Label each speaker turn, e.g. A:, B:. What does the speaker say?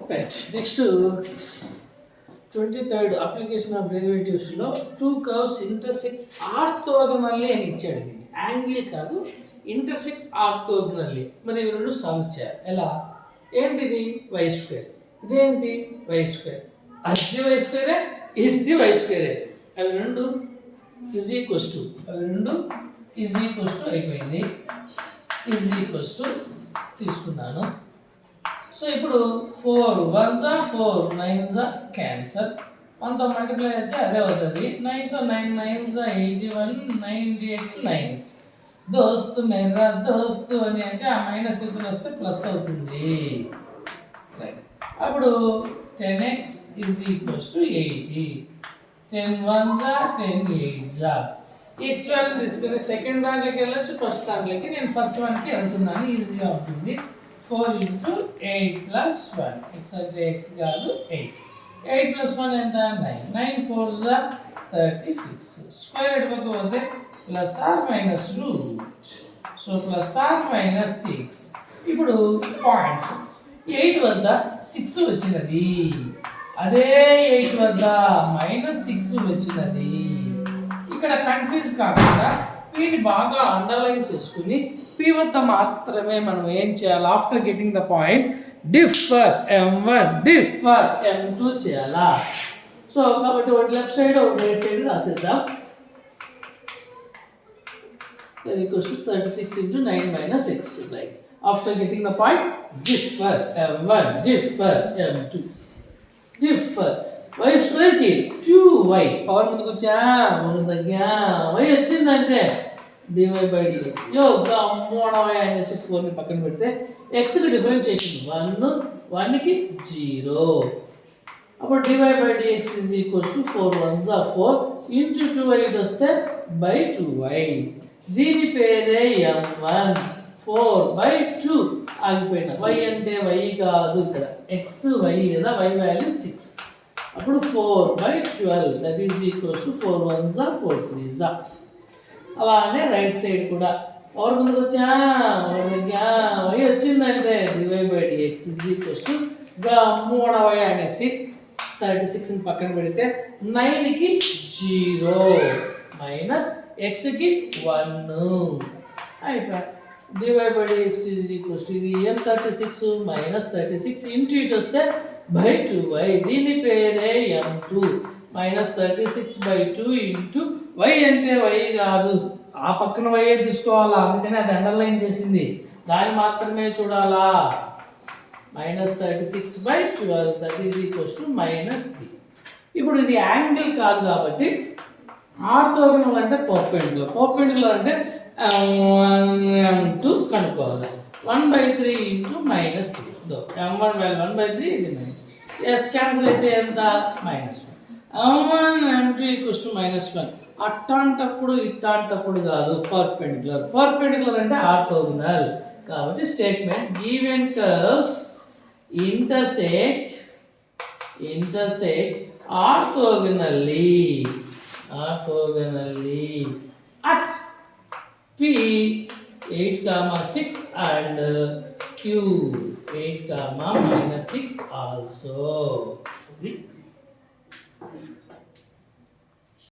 A: Right. Next, 23rd application of derivatives లో two curves intersect ఆర్థోగోనల్లీ అని ఇచ్చాడు. దీన్ని యాంగిల్ కాదు, ఇంటర్సెక్ట్ ఆర్థోగోనల్లీ. మరి ఇవి రెండు సాల్వ్ చేయాలి. ఎలా? ఏంటిది? Y square. ఇదేంటి? Y square. అది వై స్క్వేరే, ఇది వై స్క్వేరే. అవి రెండు ఈజ్ ఈక్వల్స్ టు అయిపోయింది. ఈజ్ ఈక్వల్స్ టు తీసుకున్నాను. సో ఇప్పుడు 4 1s 4 9s క్యాన్సల్. 1తో మల్టిప్లై చేస్తే అదే వస్తుంది. 9తో 9 9s 81 9dx 9x. దోస్తు మేరా దోస్తు అని అంటే ఆ మైనస్ ఇతను వస్తే ప్లస్ అవుతుంది. రైట్. అప్పుడు 10x is equals to 80. 10 1s 10 8s. x value తీసుకుని సెకండ్ దాంట్లోకి వెళ్ళొచ్చు, ఫస్ట్ దాంట్లోకి. నేను ఫస్ట్ వన్కి వెళ్తున్నాను, ఈజీగా ఉంటుంది. 4 into 8 plus 1. X అంటే x కాదు 8. 8 plus 1 ఎంత? 9. 9 4s 36. స్క్వేర్ ఎటుపక్క పోతే plus or minus root. So plus or minus 6. ఇప్పుడు పాయింట్స్ 8 వద్ద 6 వచ్చినది, అదే 8 వద్ద మైనస్ 6 వచ్చినది. ఇక్కడ కన్ఫ్యూజ్ కాకుండా వీటిని బాగా అండర్లైన్ చేసుకుని పి వద్ద మాత్రమే మనం ఏం చేయాలి? After getting the point differ m1 differ m2 చేయాలా? సో కాబట్టి ఒకటి లెఫ్ట్ సైడ్ ఒకటి రైట్ సైడ్ రాసేద్దాం. Equals to 36 into 9 minus x. Right. After getting the point differ m1 differ m2 differ y square కి 2y పవర్ ముందుకు వచ్చా ముందు తగ్గా y వచ్చిందంటే dy by dx. అమ్మోడవై అనేసి 4ని పక్కన పెడితే xకి డిఫరెన్షియేషన్ 1 1కి 0. అప్పుడు dy by dx is equals to 4 1s 4 into 2y వస్తే by 2y. దీని పేరే m1. 4/2 ఆగిపోయిన y అంటే y కాదు, ఇక్కడ x y కదా, y వాల్యూ 6. అప్పుడు 4/12 that is equals to 4 1s 4 3s. అలానే రైట్ సైడ్ కూడా పవర్ ముందుకు వచ్చా వై వచ్చిందంటే dy by dx is equals to 3y అనేసి 36ని పక్కన పెడితే 9కి 0 మైనస్ xకి 1 అయిపోయి dy by dx is equals to ఇది ఏం 36 మైనస్ 36 ఇంటూ ఇటు వస్తే బై 2y. దీని పేరే m2. మైనస్ 36/2 ఇంటూ y అంటే y కాదు, ఆ పక్కన y తీసుకోవాలా, అందుకని అది అండర్లైన్ చేసింది, దాన్ని మాత్రమే చూడాలా. Minus 36/12 that is equals to -3. ఇప్పుడు ఇది యాంగిల్ కాదు కాబట్టి ఆర్థోగోనల్ అంటే పర్పెండిక్యులర్ అంటే m2 కనుక్కోవాలి. 1/3 ఇంటూ -3. m1 వాల్యూ 1/3, ఇది 9. ఎస్ క్యాన్సిల్ అయితే ఎంత? -1. m1 m2 equals to -1. అట్టాంటప్పుడు ఇట్టాంటప్పుడు కాదు, పర్పెండిక్యులర్ అంటే ఆర్థోగోనల్. కాబట్టి statement given curves intersect orthogonally at P 8, 6 and Q 8, -6 also.